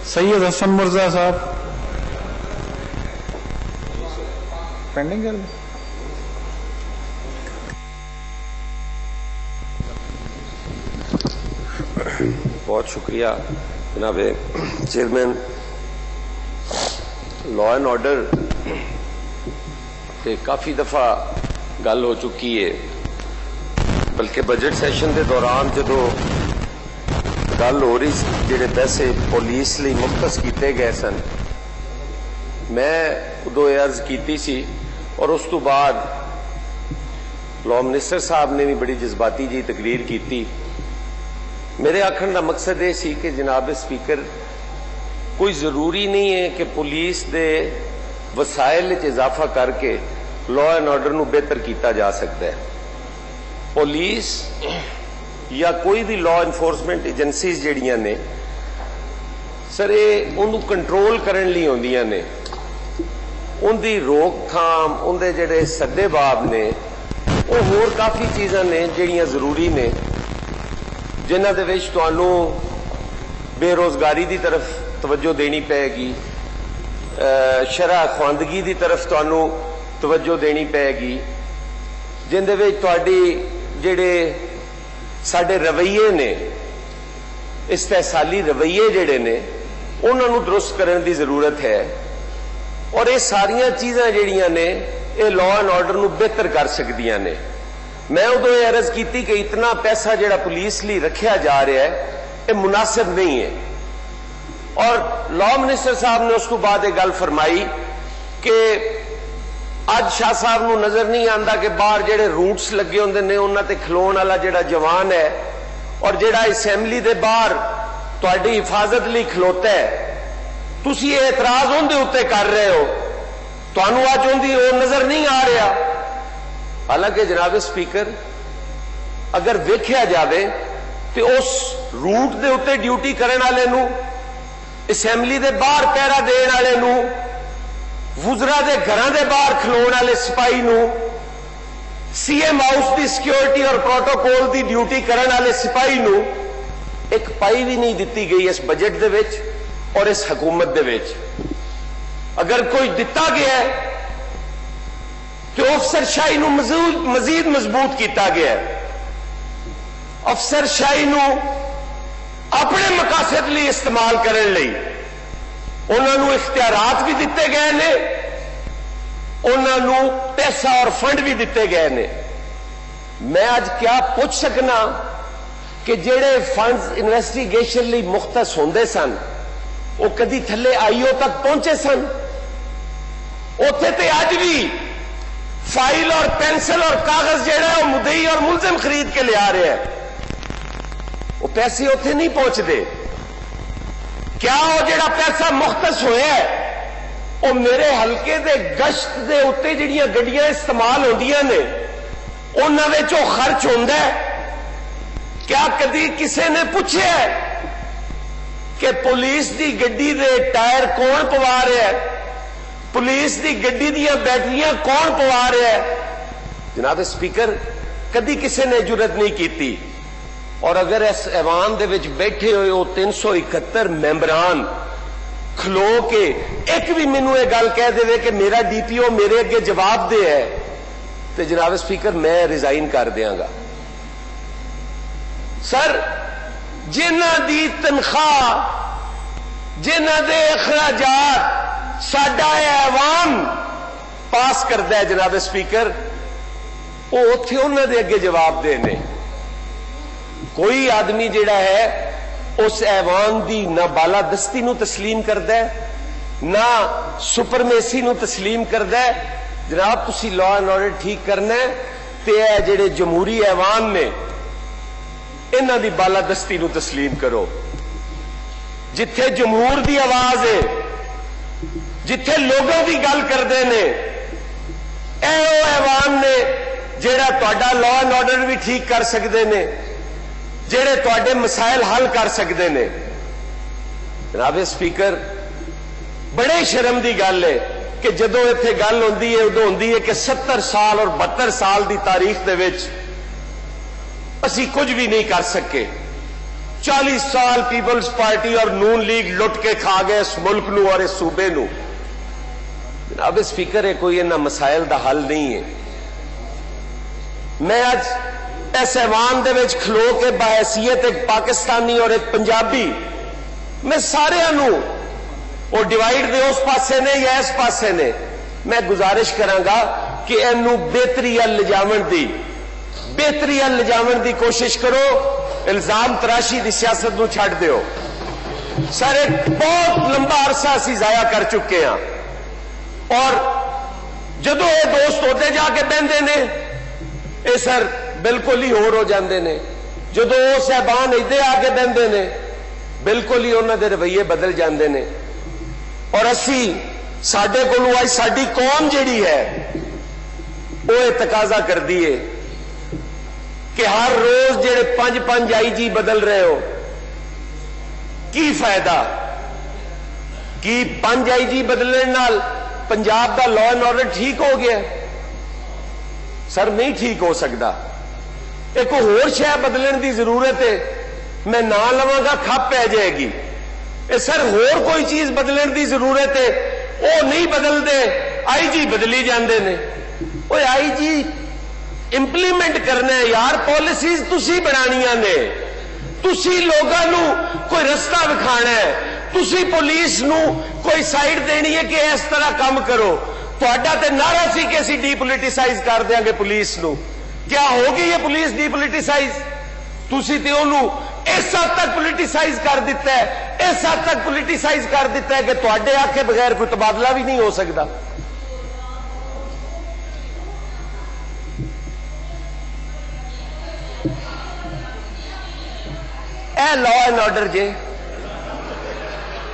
सैयद हसन मुर्जा साहब पेंडिंग कर दे। बहुत शुक्रिया जनाब चेयरमैन। लॉ एंड ऑर्डर ते काफ़ी दफ़ा गल हो चुकी है, बल्कि बजट सैशन के दौरान जो गल हो रही जिहड़े पैसे पुलिस लई मुख्तस किए गए सन, मैं उदों यह अर्ज की सी और उस तो बाद लॉ मिनिस्टर साहब ने भी बड़ी जज्बाती जी तकरीर की। मेरे आखण का मकसद ये सी कि जनाब स्पीकर, कोई जरूरी नहीं है कि पुलिस के वसाइल इजाफा करके लॉ एंड ऑर्डर नूं बेहतर किया जा सकता है। पुलिस या कोई भी लॉ इनफोर्समेंट एजेंसीज जिहड़ियां ने सर, ये उन्होंने कंट्रोल करने लई आउंदियां ने, उनकी रोकथाम, उनके जिहड़े सद्देबाब ने, वो होर काफ़ी चीज़ां ने जिहड़ियां जरूरी ने, जिन्हां दे विच तुहानूं बेरोजगारी की तरफ तवज्जो देनी पैगी, शरह ख्वांदगी की तरफ तुहानूं तवज्जो देनी पैगी, जिंदे विच तुहाडी जिहड़े साडे रवैये ने, इस्तेहसाली रवैये जिहड़े ने, उन्हां नूं दुरुस्त करने की जरूरत है। और ये सारियां चीज़ां जिहड़ियां ने ये लॉ एंड ऑर्डर नूं बेहतर कर सकदियां ने। मैं उदों ये अर्ज की कि इतना पैसा जिहड़ा पुलिस लई रखिया जा रहा है ये मुनासिब नहीं है। और लॉ मिनिस्टर साहब ने उस तो बाद ये गल फरमाई कि अज शाह साहब नूं नजर नहीं आता कि बाहर जिहड़े रूट्स लगे होंदे ने उन्हां ते खलोण वाला जिहड़ा जवान है और जिहड़ा असैम्बली दे बाहर तुहाडी हिफाजत लई खलोता है, तुसीं ये एतराज उहदे उत्ते कर रहे हो, तुहानूं अज उहदी ओह नजर नहीं आ रहा। हालांकि जनाब स्पीकर, अगर वेख्या जाए तो उस रूट के उत्ते ड्यूटी करने वाले नूं, असैम्बली दे बाहर पहरा देने वाले नूं, वुजरा दे घरां दे बाहर खलोण वाले सिपाही नूं, सीएम हाउस की सिक्योरिटी और प्रोटोकॉल की ड्यूटी करने वाले सिपाही नूं एक पाई भी नहीं दी गई इस बजट दे विच और इस हुकूमत दे विच। अगर कोई दिता गया है तो अफसरशाही नूं मजीद मजबूत किया गया है। अफसरशाही नूं अपने मकासद लई इस्तेमाल करने लई उन्हां नूं इख्तियारात भी दिते गए ने, उन्हां नूं पैसा और फंड भी दिते गए ने। मैं आज क्या पूछ सकना कि जिहड़े फंड्स इन्वेस्टिगेशन लई मुख्तस होंदे सन वो कदी थल्ले आईओ तक पहुंचे सन? उत्थे ते अज भी फाइल और पेंसिल और कागज जिहड़ा है मुदई और मुलजिम खरीद के लिया रहे हैं, वो पैसे उत्थे नहीं पहुंचते। क्या वो जिहड़ा पैसा मुख्तस होया है वो मेरे हल्के दे गश्त दे उत्ते जिहड़ियां गड्डियां इस्तेमाल होंदियां ने उन्हां विच वो खर्च होंदा है? क्या कदी किसी ने पूछा है कि पुलिस की गड्डी दे टायर कौन पवा रहा है, पुलिस की गड्डी दीयां बैटरियां कौन पवा रहा है? जनाब स्पीकर, कदी किसी ने जुरत नहीं की। और अगर इस ऐवान दे विच बैठे हुए वो 371 मैंबरान खलो के एक भी मैनू ये गल कह दे कि मेरा डीपीओ मेरे अगे जवाब दे है, तो जनाब स्पीकर मैं रिजाइन कर देंगा। सर, जिन्हां दी तनख्वाह, जिन्हां दे अखराजात साडा ऐवान पास करता है जनाब स्पीकर, वो उत्थे उन्हां दे अगे जवाब देने। कोई आदमी जिहड़ा है उस ऐवान की ना बालादस्ती नूं तस्लीम करता है, ना सुपरमेसी नूं तस्लीम करता है। जनाब तुसीं लॉ एंड ऑर्डर ठीक करना है ते ये जिहड़े जमहूरी ऐवान ने इन्हां दी बालादस्ती नूं तस्लीम करो। जिथे जमहूर की आवाज है, जिथे लोगों की गल करते हैं, ऐवान ने जिहड़ा तुहाडा लॉ एंड ऑर्डर भी ठीक कर सकते हैं, जिहड़े तुहाडे मसाइल हल कर सकते हैं। जनाब स्पीकर, बड़े शर्म की गल है कि जदों इत्थे गल होंदी है उदों होंदी है कि 70 साल और 72 साल की तारीख दे विच असीं कुछ भी नहीं कर सके। 40 साल पीपल्स पार्टी और नून लीग लुट के खा गए इस मुल्क नू और इस सूबे नू। जनाब स्पीकर है कोई इन्हां मसाइल दा हल नहीं है। मैं अज इस ऐवान दे विच खलो के बहैसियत एक पाकिस्तानी और एक पंजाबी मैं सारिਆਂ ਨੂੰ ਉਹ डिवाइड दे उस पासे ने या इस पासे ने मैं गुजारिश करांगा कि इनू बेहतरी अल लिजावण दी कोशिश करो। इल्जाम तराशी की सियासत नू छड्ड दिओ। सर एक बहुत लंबा अरसा असीं जाया कर चुके हैं और जदों ये दोस्त होते जाके बहंदे ने ये सर बिल्कुल ही होर हो जाते हैं। जदों वो साहबान इधे आके बहंदे ने बिल्कुल ही उन्हां दे रवैये बदल जाते हैं और असी साडे कोलों अज साडी कौम जिहड़ी है वो ये तकाजा करदी है कि हर रोज जेड़े 5-5 IG बदल रहे हो की फायदा? कि 5 IG बदलने नाल पंजाब दा लॉ एंड ऑर्डर ठीक हो गया? सर नहीं ठीक हो सकता। एक होर शय बदलने की जरूरत है, मैं ना लवांगा खप पै जाएगी। सर होर कोई चीज बदलने की जरूरत है, वो नहीं बदलते, IG बदली जाते हैं। वो IG इंप्लीमेंट करना है यार, पॉलिसीज तुसी बनानियां ने, तुसी लोगों नू कोई रास्ता विखाना है, तुसी पुलिस नू कोई साइड देनी है कि इस तरह काम करो। तुहाडा ते नारा सी कि असीं डीपोलिटिसाइज कर देंगे पुलिस नू। क्या होगी ये पुलिस डीपोलिटिसाइज? तुसी ते ओनू इस हद तक पोलिटिसाइज कर दिता है, इस हद तक पोलिटिसाइज कर दिता है कि तुहाडे आखे बगैर कोई तबादला भी नहीं हो सकता। ए लॉ एंड ऑर्डर जे,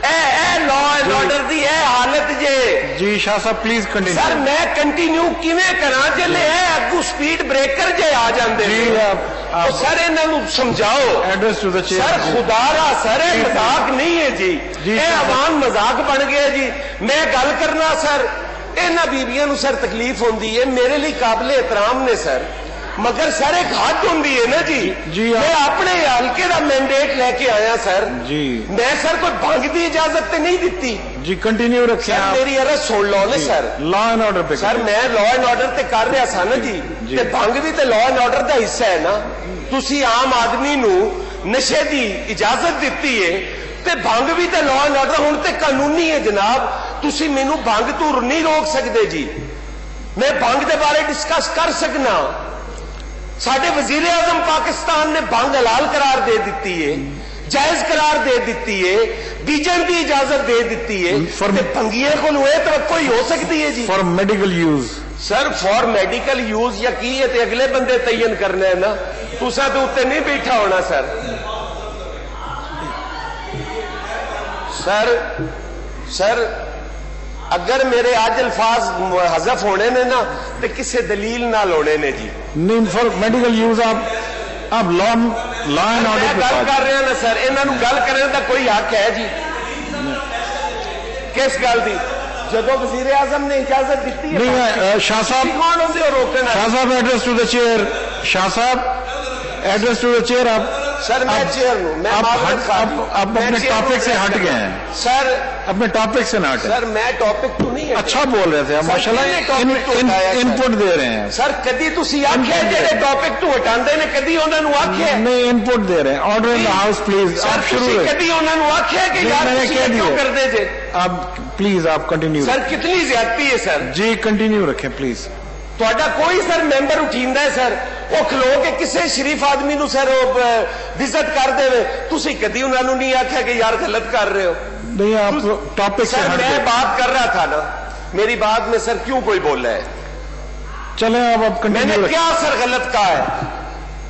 ए लॉ एंड ऑर्डर दी ए हालत जे। जी शाह साहब प्लीज कंटिन्यू। सर मैं कंटिन्यू किवें करा जिले अगू स्पीड ब्रेकर जे आ जाते हैं? सर इन्हों समझाओ। Address to the chair. Sir खुदारा सर मजाक नहीं है जी, ये अवाम मजाक बन गया जी। मैं गल करना सर इन्हां बीबियां नूं सर तकलीफ होंदी है, मेरे लिए काबिल एहतराम ने सर, मगर सर एक हद होंदी है ना जी। मैं अपने हल्के का मैंडेट लेके आया सर जी। मैं सर कोई भंग की इजाजत तो नहीं दी जी। कंटिन्यू रखें सर, मेरी अर्ज सुन लो ना सर। लॉ एंड ऑर्डर पे सर मैं लॉ एंड ऑर्डर ते कर रहा सा ना जी, ते भंग भी तो लॉ एंड ऑर्डर का हिस्सा है ना। तुसी आम आदमी नू नशे की इजाजत दी है ते भंग भी तो लॉ एंड ऑर्डर हुण ते कानूनी है जनाब। तुसी मैनू भंग तो नहीं रोक सकते जी। मैं भंग के बारे डिस्कस कर सकना। साडे वजीर आजम पाकिस्तान ने भंग हलाल करार दे दी है, जायज करार दे दी है, बीजन की इजाजत दे दी है। भंगिए को तवक्को ही हो सकती है जी for medical use. Sir for medical use या की है ते अगले बंदे तयन करना है ना, तुसा तो उत्ते नहीं बैठा होना सर। सर अगर मेरे आज अल्फाज हजफ होने ने ना तो किसी दलील नाल होने ने जी। नहीं फॉर मेडिकल यूज आप लॉ एंड ऑर्डर गल कर रहे हैं ना सर, इन्हों गल करने का कोई हक है जी? किस गल की? जदों वजीर आजम ने इजाजत दी नहीं शाह साहब कौन होंगे रोकना? शाह साहब address to the chair. Shah साहब एड्रेस टू द चेयर। आप सर मैं चेयर हूं, मैं आप अपने टॉपिक से हट गए हैं सर, अपने टॉपिक से ना हटे। सर मैं टॉपिक तो नहीं है। अच्छा बोल रहे थे आप माशाल्लाह, इनपुट दे रहे हैं सर। कदी तुसी आखे जेडे टॉपिक तो हटांदे ने कदी उन्हां नूं आखे नहीं, इनपुट दे रहे हैं। Order in the house please. आप शुरू कदी उन्हां नूं आखे कि यार तुसी क्यों कर दे जे? आप प्लीज आप कंटिन्यू। सर कितनी ज्यादती है सर जी, कंटिन्यू रखें प्लीज। ਤੁਹਾਡਾ कोई सर मैंबर उठींदा है सर, वो खलो के किसी शरीफ आदमी नूं सर विजिट कर देवे, तुसी कदी उन्हां नूं नहीं आख्या कि यार गलत कर रहे हो? नहीं आप टॉपिक से सर मैं बात कर रहा था ना, मेरी बात में सर क्यों कोई बोल रहा है? चले अब कंटिन्यू। मैंने क्या सर गलत कहा है?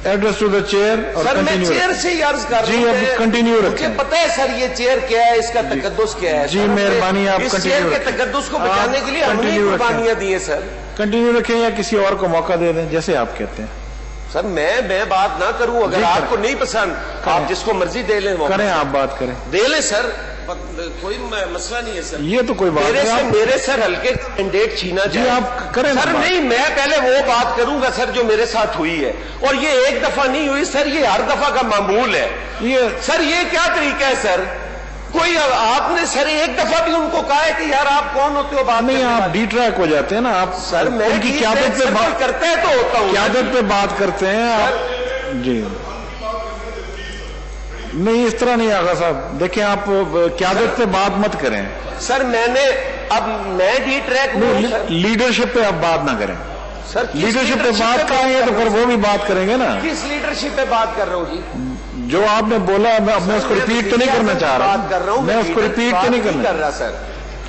Address to the chair. Sir मैं चेयर से ही अर्ज कर जी अब कंटिन्यू रखें। मुझे पता है सर ये चेयर क्या है, इसका तकद्दुस क्या है। जी मेहरबानी आप इस चेयर के तकद्दुस को बचाने के लिए हमने कुर्बानियां दी है सर। कंटिन्यू रखें या किसी और को मौका दे दें जैसे आप कहते हैं। सर मैं बात ना करूं, अगर आपको नहीं पसंद आप जिसको मर्जी दे लें, करें आप बात करें, दे लें सर। کوئی مسئلہ نہیں ہے سر. یہ تو کوئی بات نہیں. میرے سر ہلکے کینڈیڈیٹ چھینا جی آپ کریں سر. نہیں میں پہلے وہ بات کروں گا سر جو میرے ساتھ ہوئی ہے, اور یہ ایک دفعہ نہیں ہوئی سر, یہ ہر دفعہ کا معمول ہے. سر یہ کیا طریقہ ہے سر؟ کوئی آپ نے سر ایک دفعہ بھی ان کو کہا ہے کہ یار آپ کون ہوتے ہو بات نہیں, آپ ڈی ٹریک ہو جاتے ہیں نا آپ. سر میں ان کی قیادت پہ بات کرتا ہے تو ہوتا ہوں, قیادت پہ بات کرتے ہیں آپ. جی نہیں اس طرح نہیں آغا صاحب, دیکھیں آپ قیادت پہ بات مت کریں سر. میں نے اب میں ڈی ٹریک لیڈرشپ پہ اب بات نہ کریں سر. لیڈرشپ پہ بات کریں گے تو پھر وہ بھی بات کریں گے نا. کس لیڈرشپ پہ بات کر رہا ہوں جی؟ جو آپ نے بولا میں اس کو ریپیٹ تو نہیں کرنا چاہ رہا. بات کر رہا ہوں, میں اس کو ریپیٹ تو نہیں کرنا کر رہا سر.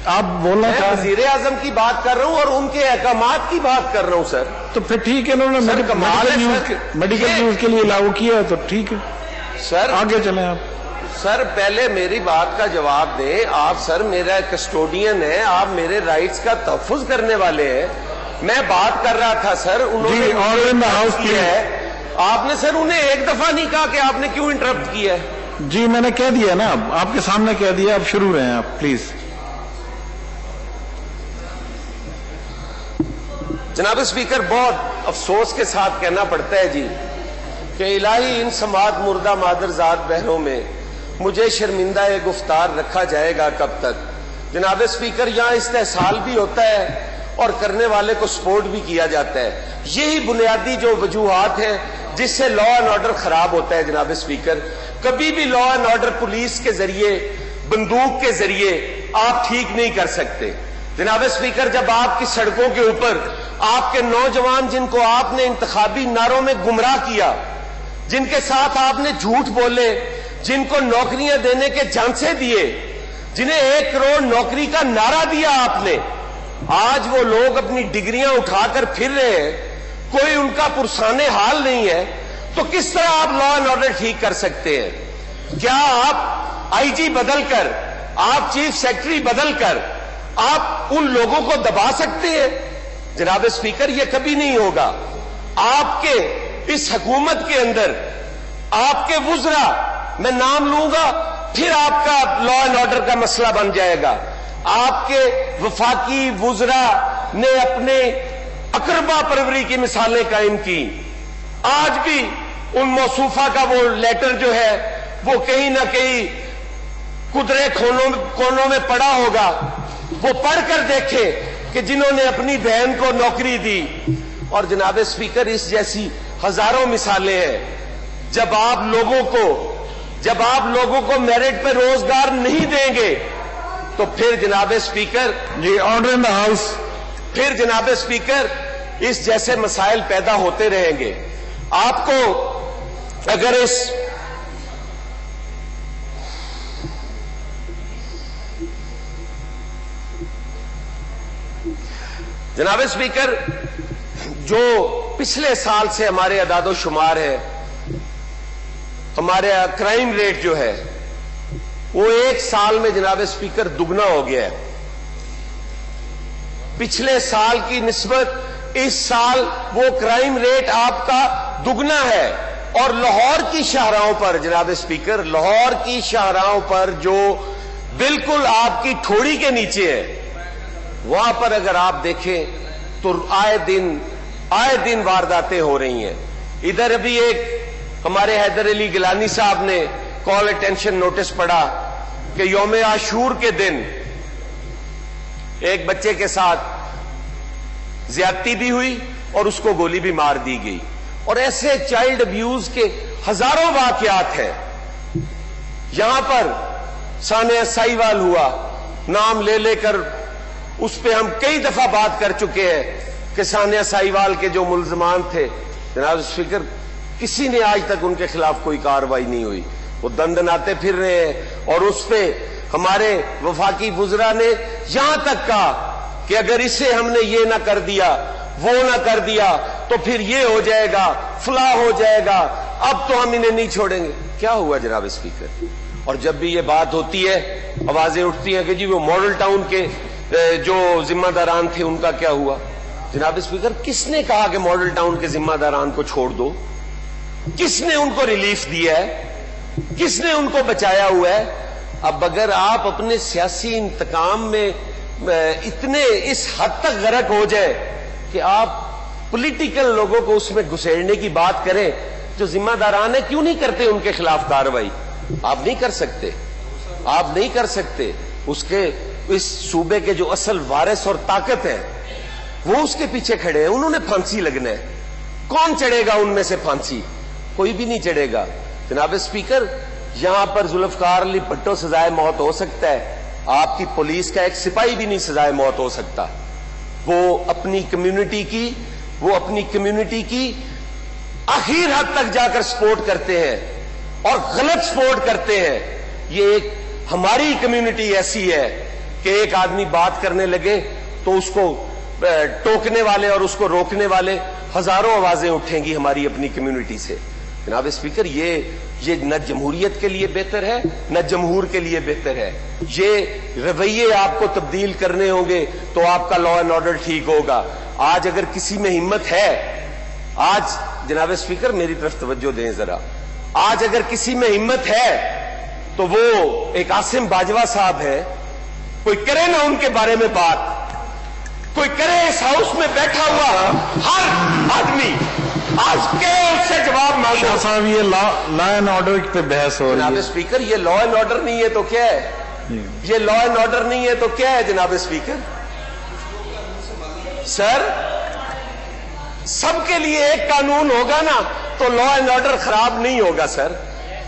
آپ بولنا میں چاہ وزیر اعظم کی بات کر رہا ہوں اور ان کے احکامات کی بات کر رہا ہوں سر. تو پھر ٹھیک ہے, انہوں نے میڈیکل نیوز کے لیے لاگو کیا ہے تو ٹھیک ہے سر. آگے چلیں آپ. سر پہلے میری بات کا جواب دیں آپ. سر میرا کسٹوڈین ہے, آپ میرے رائٹس کا تحفظ کرنے والے ہیں. میں بات کر رہا تھا سر, انہوں نے آرڈر ان دا ہاؤس کیا ہے. آپ نے سر انہیں ایک دفعہ نہیں کہا کہ آپ نے کیوں انٹرپٹ کیا ہے. جی میں نے کہہ دیا نا, آپ کے سامنے کہہ دیا, اب شروع رہیں آپ پلیز. جناب اسپیکر بہت افسوس کے ساتھ کہنا پڑتا ہے جی کہ الہی ان سماعت مردہ مادرزاد بہنوں میں مجھے شرمندہ گفتار رکھا جائے گا کب تک. جناب اسپیکر یہاں استحصال بھی ہوتا ہے اور کرنے والے کو سپورٹ بھی کیا جاتا ہے. یہی بنیادی جو وجوہات ہیں جس سے لا اینڈ آرڈر خراب ہوتا ہے. جناب اسپیکر کبھی بھی لا اینڈ آرڈر پولیس کے ذریعے, بندوق کے ذریعے آپ ٹھیک نہیں کر سکتے. جناب اسپیکر جب آپ کی سڑکوں کے اوپر آپ کے نوجوان جن کو آپ نے انتخابی نعروں میں گمراہ کیا, جن کے ساتھ آپ نے جھوٹ بولے, جن کو نوکریاں دینے کے جھانسے دیے, جنہیں 1 کروڑ نوکری کا نعرہ دیا آپ نے, آج وہ لوگ اپنی ڈگریاں اٹھا کر پھر رہے ہیں, کوئی ان کا پرسان حال نہیں ہے. تو کس طرح آپ لا اینڈ آرڈر ٹھیک کر سکتے ہیں؟ کیا آپ آئی جی بدل کر, آپ چیف سیکرٹری بدل کر آپ ان لوگوں کو دبا سکتے ہیں؟ جناب اسپیکر یہ کبھی نہیں ہوگا. آپ کے اس حکومت کے اندر آپ کے وزراء, میں نام لوں گا پھر آپ کا لا اینڈ آرڈر کا مسئلہ بن جائے گا. آپ کے وفاقی وزراء نے اپنے اقربا پروری کی مثالیں قائم کی. آج بھی ان موصوفہ کا وہ لیٹر جو ہے وہ کہیں نہ کہیں قدرے کونوں میں پڑا ہوگا. وہ پڑھ کر دیکھے کہ جنہوں نے اپنی بہن کو نوکری دی. اور جناب اسپیکر اس جیسی ہزاروں مثالیں ہیں. جب آپ لوگوں کو میرٹ پہ روزگار نہیں دیں گے تو پھر جناب speaker ji order in the house, پھر جناب اسپیکر اس جیسے مسائل پیدا ہوتے رہیں گے. آپ کو اگر اس جناب اسپیکر جو پچھلے سال سے ہمارے اعداد و شمار ہے, ہمارے کرائم ریٹ جو ہے وہ 1 سال میں جناب اسپیکر دگنا ہو گیا ہے. پچھلے سال کی نسبت اس سال وہ کرائم ریٹ آپ کا دگنا ہے. اور لاہور کی شاہراہوں پر جناب اسپیکر, لاہور کی شاہراہوں پر جو بالکل آپ کی ٹھوڑی کے نیچے ہے, وہاں پر اگر آپ دیکھیں تو آئے دن وارداتیں ہو رہی ہیں. ادھر ابھی ایک ہمارے حیدر علی گیلانی صاحب نے کال اٹینشن نوٹس پڑھا کہ یوم عاشور کے دن ایک بچے کے ساتھ زیادتی بھی ہوئی اور اس کو گولی بھی مار دی گئی. اور ایسے چائلڈ ابیوز کے ہزاروں واقعات ہیں. یہاں پر ثانیہ سائیوال ہوا, نام لے لے کر اس پہ ہم کئی دفعہ بات کر چکے ہیں کہ ثانیہ سائیوال کے جو ملزمان تھے جناب اسپیکر کسی نے آج تک ان کے خلاف کوئی کارروائی نہیں ہوئی. وہ دندناتے پھر رہے ہیں. اور اس پہ ہمارے وفاقی وزراء نے یہاں تک کہا کہ اگر اسے ہم نے یہ نہ کر دیا, وہ نہ کر دیا تو پھر یہ ہو جائے گا, فلاں ہو جائے گا, اب تو ہم انہیں نہیں چھوڑیں گے. کیا ہوا جناب اسپیکر؟ اور جب بھی یہ بات ہوتی ہے آوازیں اٹھتی ہیں کہ جی وہ ماڈل ٹاؤن کے جو ذمہ داران تھے ان کا کیا ہوا. جناب اسپیکر کس نے کہا کہ ماڈل ٹاؤن کے ذمہ داران کو چھوڑ دو؟ کس نے ان کو ریلیف دیا ہے؟ کس نے ان کو بچایا ہوا ہے؟ اب اگر آپ اپنے سیاسی انتقام میں اتنے اس حد تک غرق ہو جائے کہ آپ پولیٹیکل لوگوں کو اس میں گھسیڑنے کی بات کریں جو ذمہ داران ہیں، کیوں نہیں کرتے ان کے خلاف کارروائی؟ آپ نہیں کر سکتے، آپ نہیں کر سکتے. اس صوبے کے جو اصل وارث اور طاقت ہے وہ اس کے پیچھے کھڑے ہیں، انہوں نے پھانسی لگنا ہے. کون چڑھے گا ان میں سے پھانسی؟ کوئی بھی نہیں چڑھے گا. جناب اسپیکر، یہاں پر ذوالفقار علی بھٹو سزائے موت ہو سکتا ہے، آپ کی پولیس کا ایک سپاہی بھی نہیں سزائے موت ہو سکتا. وہ اپنی کمیونٹی کی آخر حد تک جا کر سپورٹ کرتے ہیں اور غلط سپورٹ کرتے ہیں. یہ ایک ہماری کمیونٹی ایسی ہے کہ ایک آدمی بات کرنے لگے تو اس کو ٹوکنے والے اور اس کو روکنے والے ہزاروں آوازیں اٹھیں گی ہماری اپنی کمیونٹی سے. جناب اسپیکر، یہ نہ جمہوریت کے لیے بہتر ہے نہ جمہور کے لیے بہتر ہے. یہ رویے آپ کو تبدیل کرنے ہوں گے تو آپ کا لا اینڈ آرڈر ٹھیک ہوگا. آج اگر کسی میں ہمت ہے، آج جناب اسپیکر میری طرف توجہ دیں ذرا، آج اگر کسی میں ہمت ہے تو وہ ایک عاصم باجوہ صاحب ہے. کوئی کرے نا ان کے بارے میں بات، کوئی کرے. اس ہاؤس میں بیٹھا ہوا ہر آدمی آج کے اس سے جواب مانگو. شاہ صاحب، یہ لا اینڈ آرڈر پہ بحث ہو رہی جناب ہے. اسپیکر، یہ لا اینڈ آرڈر نہیں ہے تو کیا ہے؟ یہ لا اینڈ آرڈر نہیں ہے تو کیا ہے جناب اسپیکر؟ سر، سب کے لیے ایک قانون ہوگا نا تو لا اینڈ آرڈر خراب نہیں ہوگا. سر،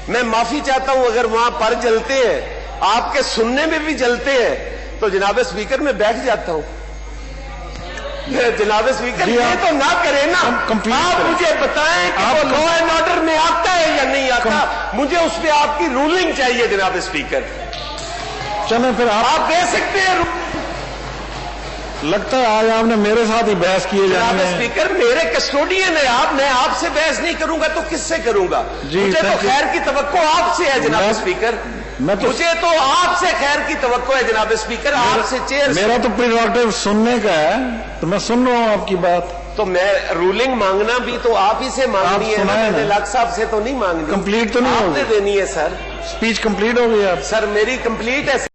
میں معافی چاہتا ہوں اگر وہاں پر جلتے ہیں، آپ کے سننے میں بھی جلتے ہیں تو جناب اسپیکر میں بیٹھ جاتا ہوں. جناب اسپیکر، یہ تو نہ کریں نا. آپ مجھے بتائیں کہ وہ لا اینڈ آرڈر میں آتا ہے یا نہیں آتا. مجھے اس پہ آپ کی رولنگ چاہیے جناب اسپیکر. چلیں پھر آپ دے سکتے ہیں. لگتا ہے آج آپ نے میرے ساتھ ہی بحث کیے جناب جانے ہیں. اسپیکر، میرے کسٹوڈین ہیں آپ، میں آپ سے بحث نہیں کروں گا تو کس سے کروں گا؟ مجھے تو خیر کی توقع آپ سے ہے جناب اسپیکر. مجھے تو آپ سے خیر کی توقع ہے جناب اسپیکر. آپ سے چیئر، میرا تو پریروگیٹو سننے کا ہے تو میں سن رہا ہوں آپ کی بات. تو میں رولنگ مانگنا بھی تو آپ ہی سے مانگنی ہے. سنائیں نا. لاکھ صاحب سے تو نہیں مانگنی. کمپلیٹ تو نہیں آپ ہوگی؟ نے دینی ہے سر. اسپیچ کمپلیٹ ہو گئی آپ؟ سر میری کمپلیٹ ہے.